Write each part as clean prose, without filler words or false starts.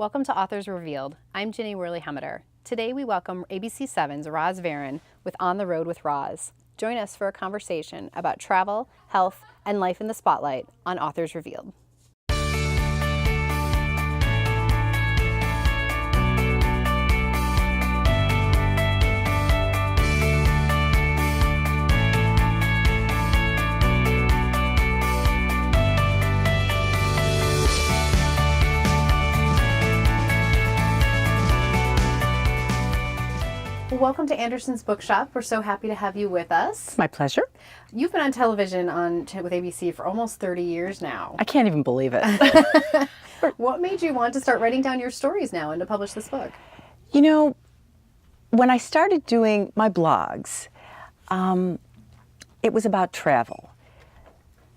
Welcome to Authors Revealed. I'm Ginny Wehrli-Hemmeter. Today we welcome ABC7's Roz Varon with On the Road with Roz. Join us for a conversation about travel, health, and life in the spotlight on Authors Revealed. Welcome to Anderson's Bookshop. We're so happy to have you with us. My pleasure. You've been on television with ABC for almost 30 years now. I can't even believe it. What made you want to start writing down your stories now and to publish this book? You know, when I started doing my blogs, it was about travel.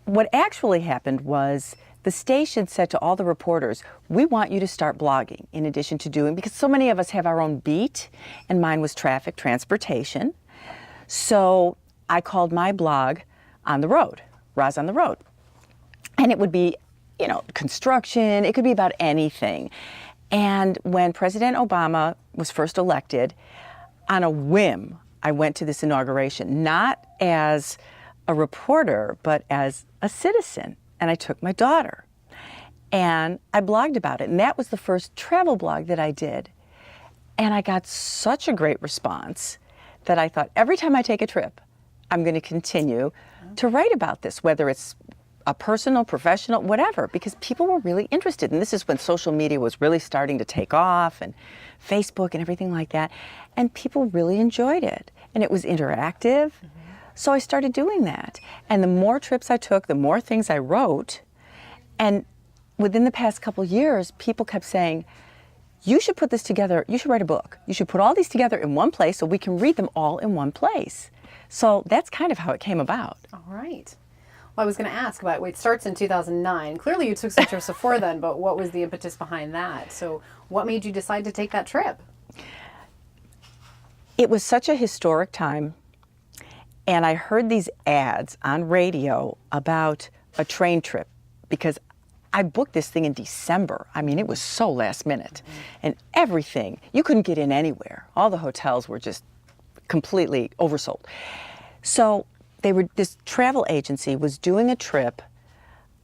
What actually happened was the station said to all the reporters, we want you to start blogging in addition to doing, because so many of us have our own beat, and mine was traffic, transportation. So I called my blog On the Road, Roz on the Road. And it would be, you know, construction, it could be about anything. And when President Obama was first elected, on a whim, I went to this inauguration, not as a reporter, but as a citizen. And I took my daughter and I blogged about it. And that was the first travel blog that I did. And I got such a great response that I thought every time I take a trip, I'm going to continue to write about this, whether it's a personal, professional, whatever, because people were really interested. And this is when social media was really starting to take off, and Facebook and everything like that. And people really enjoyed it. And it was interactive. So I started doing that. And the more trips I took, the more things I wrote. And within the past couple years, people kept saying, you should put this together, you should write a book. You should put all these together in one place so we can read them all in one place. So that's kind of how it came about. All right. Well, I was going to ask about, it starts in 2009. Clearly you took some trips before then, but what was the impetus behind that? So what made you decide to take that trip? It was such a historic time. And I heard these ads on radio about a train trip because I booked this thing in December. I mean, it was so last minute. And everything, you couldn't get in anywhere. All the hotels were just completely oversold. So this travel agency was doing a trip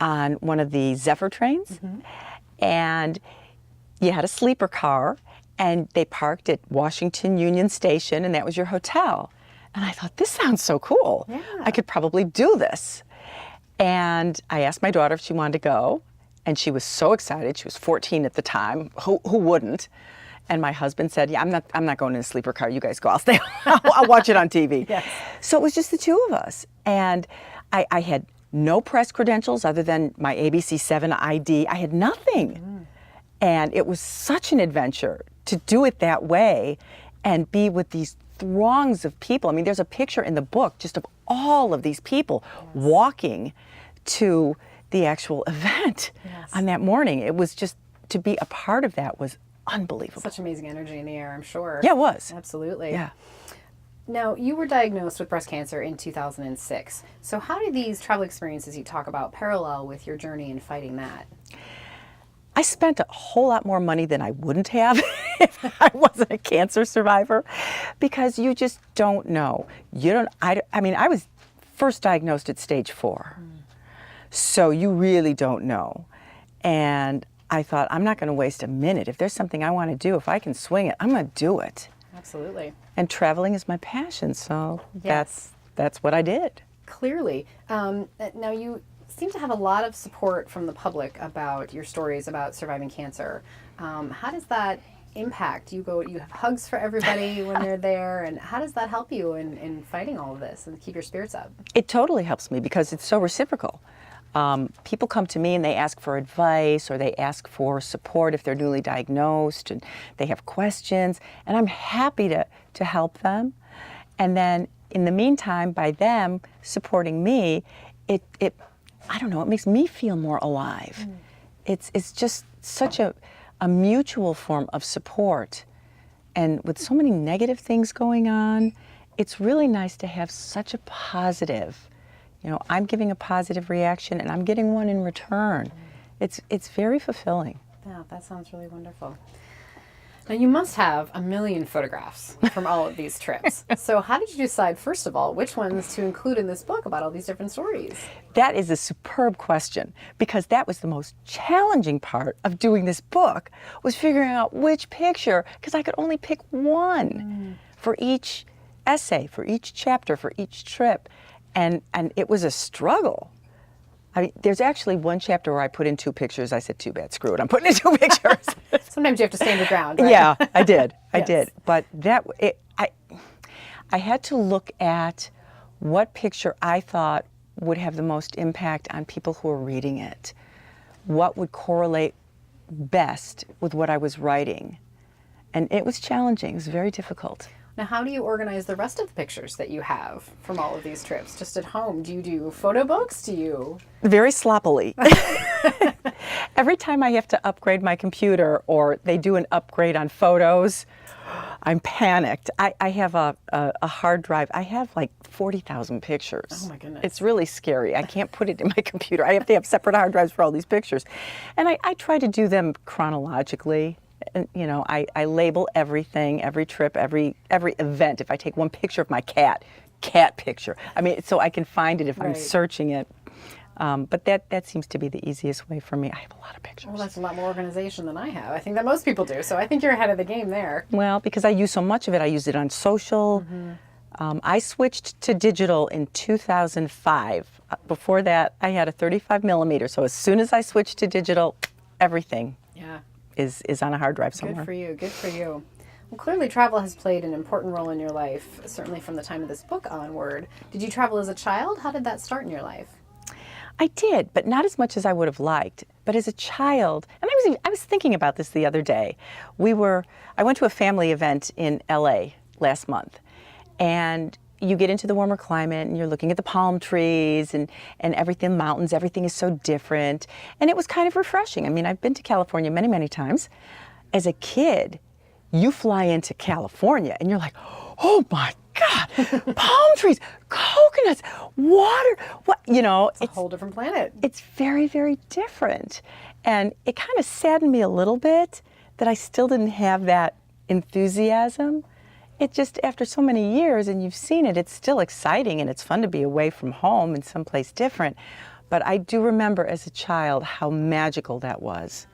on one of the Zephyr trains. And you had a sleeper car, and they parked at Washington Union Station, and that was your hotel. And I thought, this sounds so cool. Yeah. I could probably do this. And I asked my daughter if she wanted to go, and she was so excited. She was 14 at the time. Who wouldn't? And my husband said, yeah, I'm not going in a sleeper car. You guys go. I'll stay. I'll watch it on TV. Yes. So it was just the two of us. And I had no press credentials other than my ABC7 ID. I had nothing. And it was such an adventure to do it that way and be with these throngs of people. I mean, there's a picture in the book just of all of these people walking to the actual event on that morning. It was just, to be a part of that was unbelievable. Such amazing energy in the air, I'm sure. Yeah, it was. Absolutely. Yeah. Now, you were diagnosed with breast cancer in 2006. So how do these travel experiences you talk about parallel with your journey in fighting that? I spent a whole lot more money than I wouldn't have if I wasn't a cancer survivor, because you just don't know. I mean, I was first diagnosed at stage 4. So you really don't know. And I thought, I'm not going to waste a minute. If there's something I want to do, if I can swing it, I'm going to do it. Absolutely. And traveling is my passion, so Yes. that's what I did. Clearly. Now, you seem to have a lot of support from the public about your stories about surviving cancer. How does that impact? You have hugs for everybody when they're there, and how does that help you in fighting all of this and keep your spirits up? It totally helps me because it's so reciprocal. People come to me and they ask for advice, or they ask for support if they're newly diagnosed, and they have questions, and I'm happy to help them. And then in the meantime, by them supporting me, it I don't know, it makes me feel more alive. It's just such a mutual form of support. And with so many negative things going on, it's really nice to have such a positive, I'm giving a positive reaction and I'm getting one in return. It's very fulfilling. Yeah, that sounds really wonderful. Now, you must have a million photographs from all of these trips. So how did you decide, first of all, which ones to include in this book about all these different stories? That is a superb question, because that was the most challenging part of doing this book, was figuring out which picture, because I could only pick one for each essay, for each chapter, for each trip. And it was a struggle. I mean, there's actually one chapter where I put in 2 pictures. I said, too bad, screw it, I'm putting in 2 pictures. Sometimes you have to stand your ground, right? Yeah, I did. I Yes. did. But I had to look at what picture I thought would have the most impact on people who were reading it. What would correlate best with what I was writing. And it was challenging. It was very difficult. Now, how do you organize the rest of the pictures that you have from all of these trips? Just at home? Do you do photo books? Do you? Very sloppily. Every time I have to upgrade my computer or they do an upgrade on photos, I'm panicked. I have a hard drive. I have like 40,000 pictures. Oh my goodness. It's really scary. I can't put it in my computer. I have to have separate hard drives for all these pictures. And I try to do them chronologically. And, you know, I label everything, every trip, every event. If I take one picture of my cat picture. I mean, so I can find it if I'm Right. searching it. But that seems to be the easiest way for me. I have a lot of pictures. Well, that's a lot more organization than I have. I think that most people do. So I think you're ahead of the game there. Well, because I use so much of it. I use it on social. I switched to digital in 2005. Before that, I had a 35 millimeter. So as soon as I switched to digital, everything Yeah. is on a hard drive somewhere. Good for you. Good for you. Well, clearly travel has played an important role in your life, certainly from the time of this book onward. Did you travel as a child? How did that start in your life? I did, but not as much as I would have liked. But as a child, and I was thinking about this the other day. I went to a family event in LA last month, and you get into the warmer climate and you're looking at the palm trees and everything, mountains, everything is so different. And it was kind of refreshing. I mean, I've been to California many, many times. As a kid, you fly into California and you're like, oh my God, palm trees, coconuts, water, what, you know. It's a whole different planet. It's very, very different. And it kind of saddened me a little bit that I still didn't have that enthusiasm. It just, after so many years and you've seen it, it's still exciting and it's fun to be away from home in someplace different. But I do remember as a child how magical that was,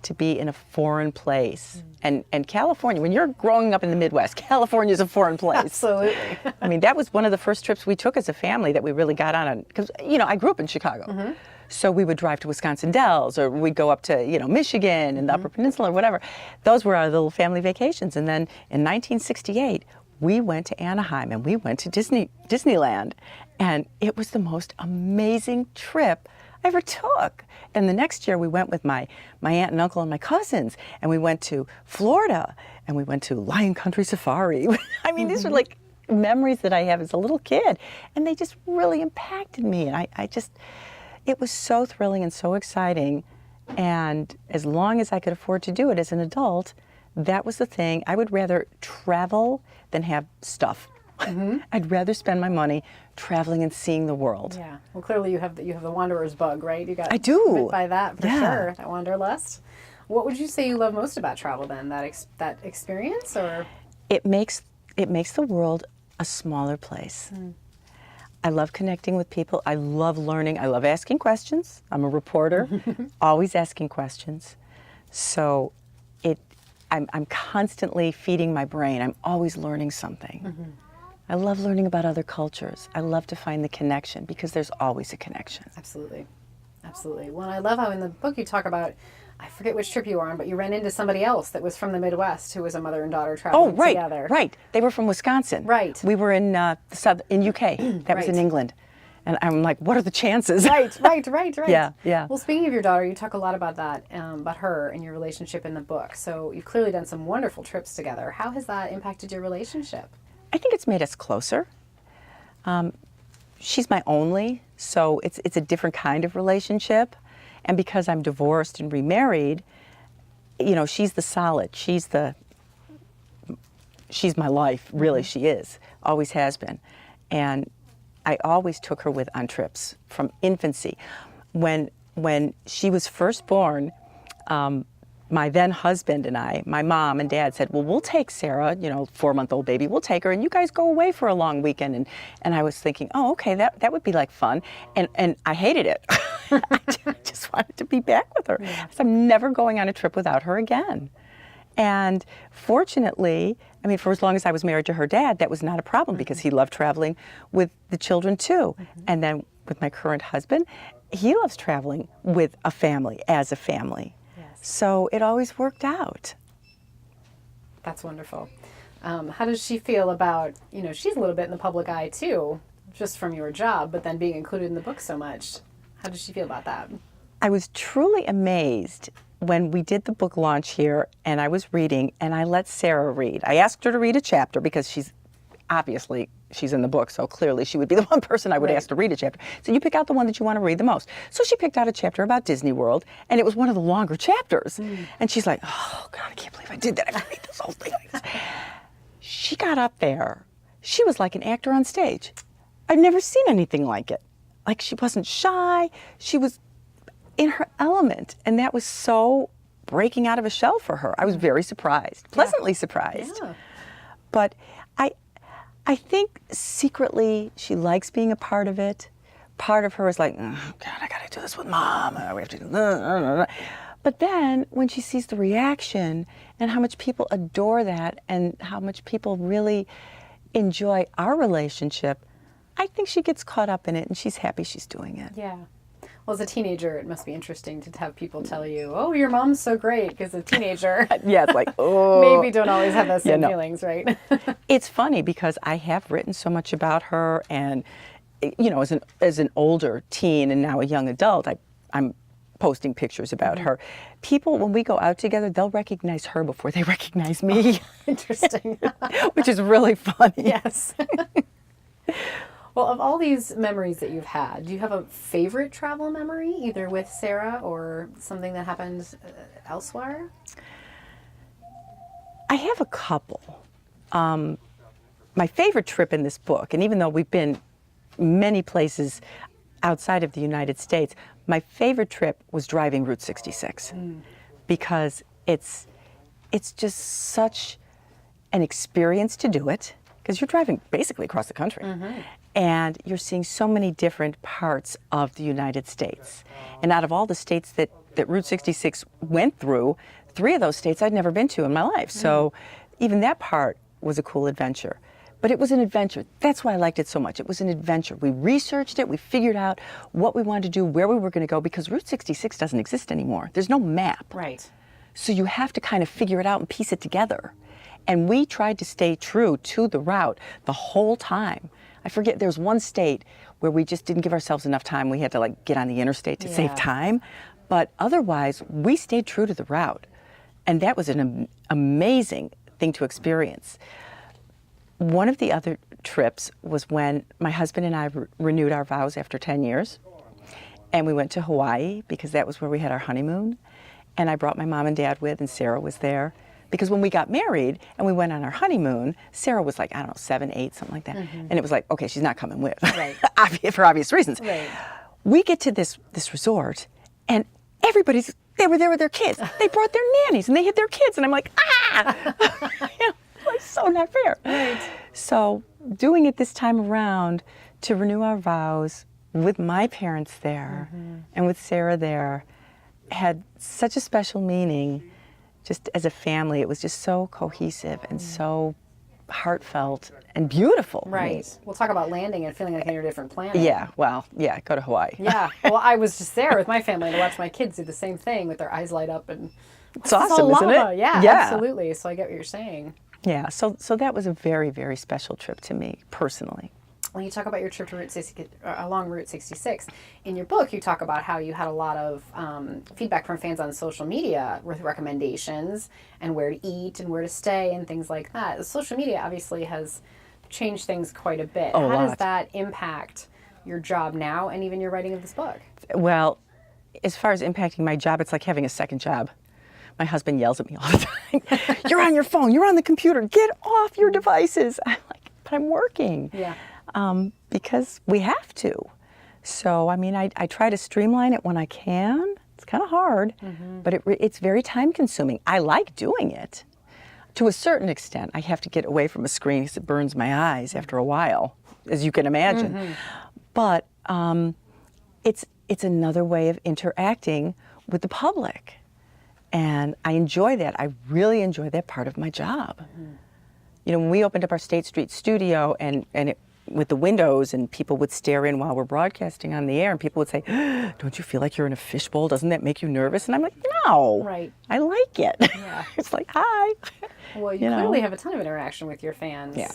to be in a foreign place. And California, when you're growing up in the Midwest, California is a foreign place. Absolutely. I mean, that was one of the first trips we took as a family that we really got on, because, you know, I grew up in Chicago. So we would drive to Wisconsin Dells, or we'd go up to, you know, Michigan and the Upper Peninsula or whatever. Those were our little family vacations. And then in 1968, we went to Anaheim and we went to Disneyland. And it was the most amazing trip I ever took. And the next year we went with my aunt and uncle and my cousins, and we went to Florida and we went to Lion Country Safari. I mean, these are like memories that I have as a little kid, and they just really impacted me. And it was so thrilling and so exciting. And as long as I could afford to do it as an adult, that was the thing. I would rather travel than have stuff. I'd rather spend my money traveling and seeing the world. Yeah. Well, clearly you have the wanderer's bug, right? You got I do. bit by that for Yeah. sure. That wanderlust. What would you say you love most about travel then? That experience, or? It makes the world a smaller place. I love connecting with people. I love learning. I love asking questions. I'm a reporter, always asking questions. So I'm constantly feeding my brain. I'm always learning something. I love learning about other cultures. I love to find the connection, because there's always a connection. Absolutely. Absolutely. Well, and I love how in the book you talk about, I forget which trip you were on, but you ran into somebody else that was from the Midwest who was a mother and daughter traveling together. Right. They were from Wisconsin. Right. We were in in UK. That was Right. in England. And I'm like, what are the chances? Right. Yeah. Well, speaking of your daughter, you talk a lot about that, about her and your relationship in the book. So you've clearly done some wonderful trips together. How has that impacted your relationship? I think it's made us closer. She's my only, so it's a different kind of relationship. And because I'm divorced and remarried, you know, she's the solid. She's my life, really. She is, always has been. And I always took her on trips from infancy. When she was first born, my then husband and I, my mom and dad said, well, we'll take Sarah, 4-month-old baby, we'll take her and you guys go away for a long weekend. And I was thinking, oh, okay, that would be like fun. And I hated it. I just wanted to be back with her. Yeah. So I'm never going on a trip without her again. And fortunately, I mean, for as long as I was married to her dad, that was not a problem because he loved traveling with the children too. And then with my current husband, he loves traveling with a family, as a family. So it always worked out. That's wonderful. How does she feel about, she's a little bit in the public eye too, just from your job, but then being included in the book so much. How does she feel about that? I was truly amazed when we did the book launch here and I was reading and I let Sarah read. I asked her to read a chapter because she's in the book, so clearly she would be the one person I would ask to read a chapter. So you pick out the one that you want to read the most. So she picked out a chapter about Disney World, and it was one of the longer chapters. And she's like, oh, God, I can't believe I did that. I have to read this whole thing. She got up there. She was like an actor on stage. I've never seen anything like it. Like, she wasn't shy. She was in her element, and that was so breaking out of a shell for her. I was very surprised, pleasantly surprised. Yeah. But I think secretly she likes being a part of it. Part of her is like, oh, God, I got to do this with Mom. We have to do this. But then when she sees the reaction and how much people adore that and how much people really enjoy our relationship, I think she gets caught up in it and she's happy she's doing it. Yeah. Well, as a teenager, it must be interesting to have people tell you, oh, your mom's so great, because a teenager Yeah, it's like, oh. maybe don't always have those same feelings, right? It's funny because I have written so much about her, and as an older teen and now a young adult, I'm posting pictures about her. People, when we go out together, they'll recognize her before they recognize me. Interesting. Which is really funny. Yes. Well, of all these memories that you've had, do you have a favorite travel memory, either with Sarah or something that happened elsewhere? I have a couple. My favorite trip in this book, and even though we've been many places outside of the United States, my favorite trip was driving Route 66 because it's just such an experience to do it, because you're driving basically across the country. And you're seeing so many different parts of the United States. And out of all the states that Route 66 went through, 3 of those states I'd never been to in my life. So even that part was a cool adventure. But it was an adventure. That's why I liked it so much. It was an adventure. We researched it. We figured out what we wanted to do, where we were going to go, because Route 66 doesn't exist anymore. There's no map. Right. So you have to kind of figure it out and piece it together. And we tried to stay true to the route the whole time. I forget, there was one state where we just didn't give ourselves enough time. We had to get on the interstate to save time. But otherwise, we stayed true to the route. And that was an amazing thing to experience. One of the other trips was when my husband and I renewed our vows after 10 years. And we went to Hawaii because that was where we had our honeymoon. And I brought my mom and dad with, and Sarah was there. Because when we got married and we went on our honeymoon, Sarah was like, I don't know, 7, 8, something like that. And it was like, okay, she's not coming with, Right. for obvious reasons. Right. We get to this resort, and they were there with their kids. They brought their nannies, and they had their kids, and I'm like, it's so not fair. Right. So doing it this time around to renew our vows with my parents there and with Sarah there had such a special meaning. Just as a family, it was just so cohesive and so heartfelt and beautiful. Right. We'll talk about landing and feeling like you're in a different planet. Yeah, well, yeah, go to Hawaii. Yeah. Well, I was just there with my family to watch my kids do the same thing with their eyes light up and it's awesome, isn't it? Yeah, absolutely. So I get what you're saying. Yeah, so that was a very, very special trip to me personally. When you talk about your trip to along Route 66, in your book you talk about how you had a lot of feedback from fans on social media with recommendations and where to eat and where to stay and things like that. Social media obviously has changed things quite a bit. How does that impact your job now and even your writing of this book? Well, as far as impacting my job, it's like having a second job. My husband yells at me all the time. You're on your phone, you're on the computer, get off your devices. I'm like, but I'm working. Yeah. Because we have to. So, I mean, I try to streamline it when I can. It's kind of hard, but it's very time consuming. I like doing it. To a certain extent, I have to get away from a screen because it burns my eyes after a while, as you can imagine. But it's another way of interacting with the public. And I enjoy that. I really enjoy that part of my job. You know, when we opened up our State Street studio with the windows, and people would stare in while we're broadcasting on the air, and people would say, don't you feel like you're in a fishbowl? Doesn't that make you nervous? And I'm like, no, Right. I like it. Yeah. It's like, hi. Well, you clearly have a ton of interaction with your fans. Yeah.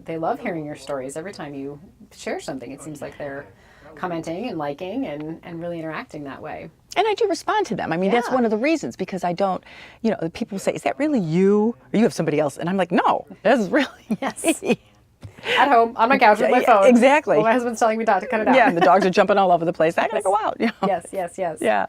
They love hearing your stories. Every time you share something, it seems like they're commenting and liking and really interacting that way. And I do respond to them. I mean, that's Yeah. one of the reasons, because I don't, you know, people say, is that really you? Or you have somebody else? And I'm like, no, that's really Yes. me. At home, on my couch with my phone. Exactly. Well, my husband's telling me not to cut it out. Yeah, and the dogs are jumping all over the place. I gotta go out. You know? Yes. Yeah.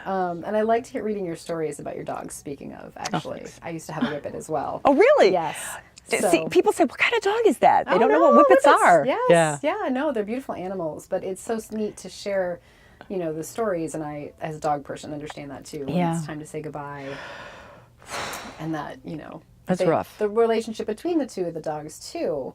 And I liked reading your stories about your dogs, speaking of, actually. thanks. I used to have a whippet as well. Oh, really? Yes. See, people say, what kind of dog is that? They Oh, don't know no, what whippets are. Yes. Yeah, no, they're beautiful animals, but it's so neat to share, you know, the stories, and I, as a dog person, understand that too. When Yeah. it's time to say goodbye. And that, you know. That's rough. The relationship between the two of the dogs too,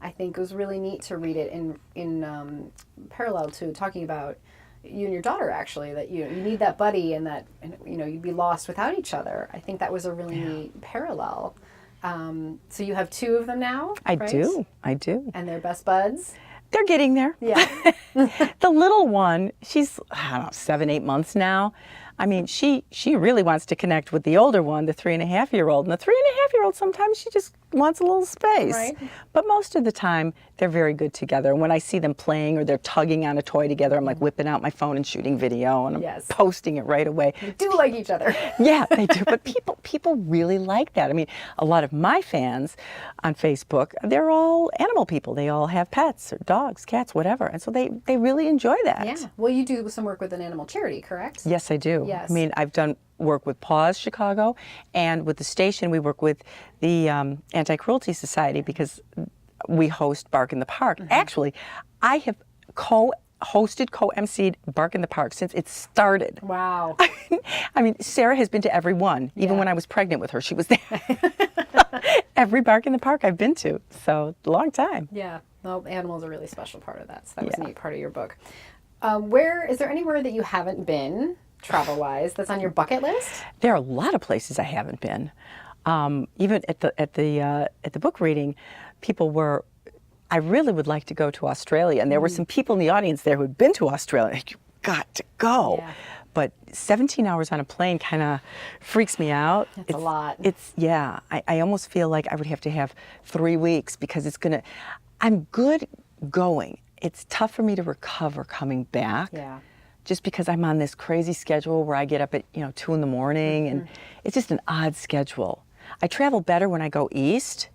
I think was really neat to read it in parallel to talking about you and your daughter, actually, that you need that buddy, and that, you know, you'd be lost without each other. I think that was a really neat parallel. So you have two of them now, I right? do. And they're best buds? They're getting there. Yeah. The little one, she's, I don't know, 7, 8 months now. I mean, she really wants to connect with the older one, the 3.5-year-old. And the 3.5-year-old, sometimes she just wants a little space. Right. But most of the time, they're very good together. And when I see them playing or they're tugging on a toy together, I'm like whipping out my phone and shooting video, and I'm Yes. posting it right away. They do like each other. Yeah, they do. But people really like that. I mean, a lot of my fans on Facebook, they're all animal people. They all have pets or dogs, cats, whatever. And so they really enjoy that. Yeah. Well, you do some work with an animal charity, correct? Yes, I do. Yes. I mean, I've done work with Paws Chicago, and with the station we work with the Anti-Cruelty Society, because we host Bark in the Park. Actually, I have co-hosted, co-emceed Bark in the Park since it started. Wow. I mean, Sarah has been to every one. Even Yeah. when I was pregnant with her, she was there. Every Bark in the Park I've been to. So, long time. Yeah. Well, animals are a really special part of that. So that was a Yeah. neat part of your book. Is there anywhere that you haven't been, travel-wise, that's on your bucket list? There are a lot of places I haven't been. Even at the book reading, people were, I really would like to go to Australia. And there were some people in the audience there who had been to Australia. Like, you got to go. Yeah. But 17 hours on a plane kind of freaks me out. That's a lot. Yeah, I almost feel like I would have to have 3 weeks, because I'm good going. It's tough for me to recover coming back. Yeah. Just because I'm on this crazy schedule where I get up at 2 in the morning, and it's just an odd schedule. I travel better when I go east,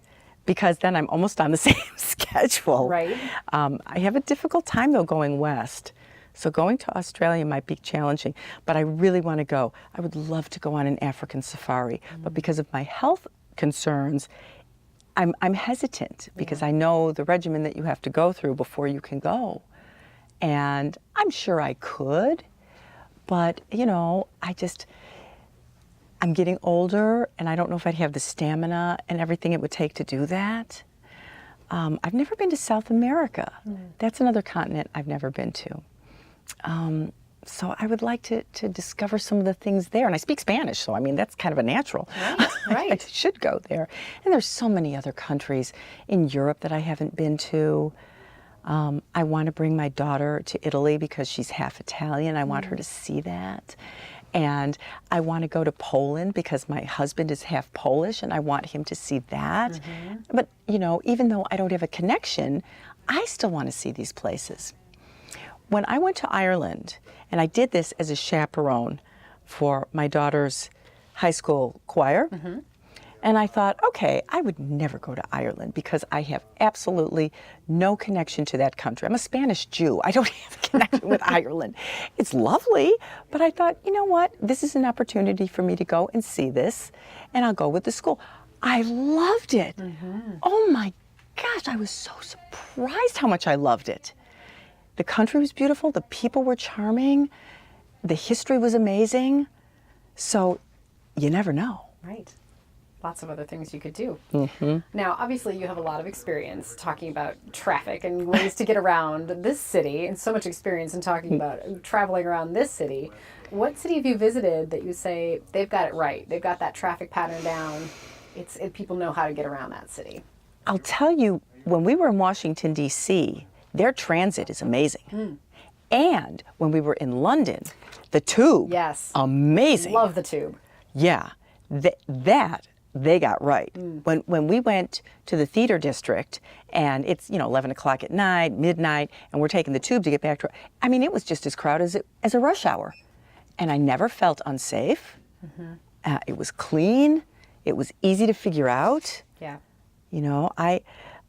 because then I'm almost on the same schedule. Right. I have a difficult time though going west. So going to Australia might be challenging, but I really want to go. I would love to go on an African safari, but because of my health concerns, I'm hesitant, because I know the regimen that you have to go through before you can go. And I'm sure I could, but I'm getting older, and I don't know if I'd have the stamina and everything it would take to do that. I've never been to South America. That's another continent I've never been to. So I would like to discover some of the things there. And I speak Spanish, so I mean, that's kind of a natural. Right. I should go there. And there's so many other countries in Europe that I haven't been to. I want to bring my daughter to Italy because she's half Italian. I want her to see that. And I want to go to Poland because my husband is half Polish, and I want him to see that. But, even though I don't have a connection, I still want to see these places. When I went to Ireland, and I did this as a chaperone for my daughter's high school choir, and I thought, okay, I would never go to Ireland because I have absolutely no connection to that country. I'm a Spanish Jew. I don't have a connection with Ireland. It's lovely, but I thought, you know what? This is an opportunity for me to go and see this, and I'll go with the school. I loved it. Oh my gosh, I was so surprised how much I loved it. The country was beautiful. The people were charming. The history was amazing. So you never know. Right. Lots of other things you could do. Mm-hmm. Now, obviously, you have a lot of experience talking about traffic and ways to get around this city, and so much experience in talking about traveling around this city. What city have you visited that you say they've got it right? They've got that traffic pattern down. People know how to get around that city. I'll tell you, when we were in Washington, D.C., their transit is amazing. And when we were in London, the tube, Yes. amazing. Love the tube. Yeah, that they got right. When we went to the theater district, and it's 11 o'clock at night, midnight, and we're taking the tube to get back to, I mean, it was just as crowded as a rush hour. And I never felt unsafe. It was clean. It was easy to figure out. Yeah.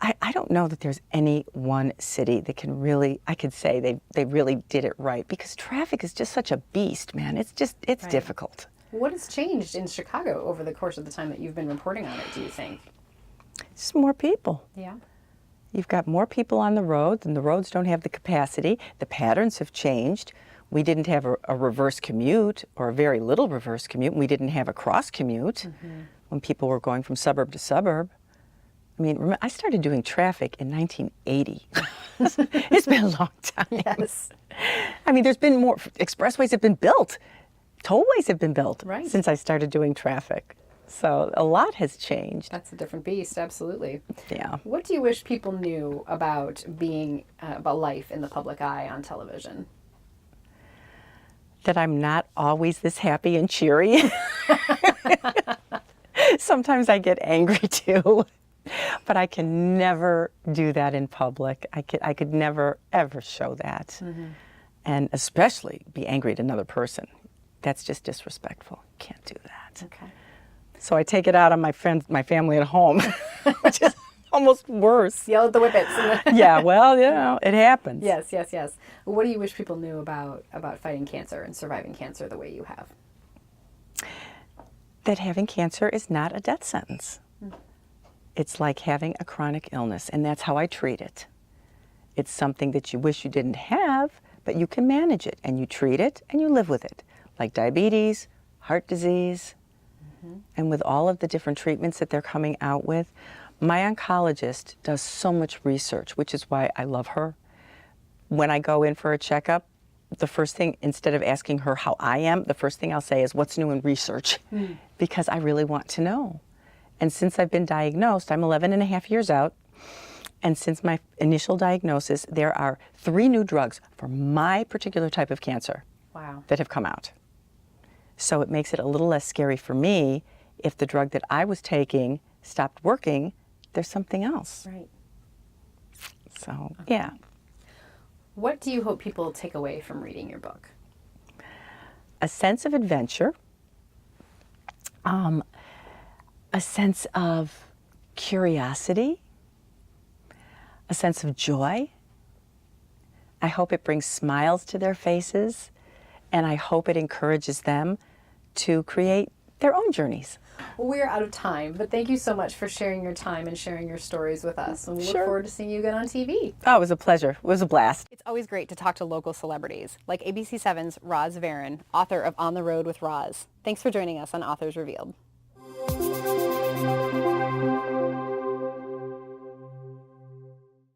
I don't know that there's any one city that can really, I could say they really did it right, because traffic is just such a beast, man. It's Right. difficult. What has changed in Chicago over the course of the time that you've been reporting on it, do you think? Just more people. Yeah. You've got more people on the roads, and the roads don't have the capacity. The patterns have changed. We didn't have a reverse commute, or a very little reverse commute. We didn't have a cross commute when people were going from suburb to suburb. I mean, I started doing traffic in 1980. It's been a long time. Yes. I mean, there's been more, expressways have been built, tollways have been built Right. since I started doing traffic. So a lot has changed. That's a different beast, absolutely. Yeah. What do you wish people knew about being, about life in the public eye on television? That I'm not always this happy and cheery. Sometimes I get angry too, but I can never do that in public. I could never, ever show that. And especially be angry at another person. That's just disrespectful. Can't do that. Okay. So I take it out on my friends, my family at home, which is almost worse. Yell at the whippets. Yeah, well, it happens. Yes. What do you wish people knew about fighting cancer and surviving cancer the way you have? That having cancer is not a death sentence. It's like having a chronic illness, and that's how I treat it. It's something that you wish you didn't have, but you can manage it, and you treat it, and you live with it, like diabetes, heart disease, and with all of the different treatments that they're coming out with. My oncologist does so much research, which is why I love her. When I go in for a checkup, the first thing, instead of asking her how I am, the first thing I'll say is, what's new in research? Because I really want to know. And since I've been diagnosed, I'm 11 and a half years out, and since my initial diagnosis, there are 3 new drugs for my particular type of cancer. Wow. That have come out. So it makes it a little less scary for me if the drug that I was taking stopped working, there's something else. Right. So, yeah. What do you hope people take away from reading your book? A sense of adventure, a sense of curiosity, a sense of joy. I hope it brings smiles to their faces, and I hope it encourages them to create their own journeys. Well, we're out of time, but thank you so much for sharing your time and sharing your stories with us. And we look forward to seeing you again on TV. Oh, it was a pleasure. It was a blast. It's always great to talk to local celebrities, like ABC7's Roz Varon, author of On the Road with Roz. Thanks for joining us on Authors Revealed.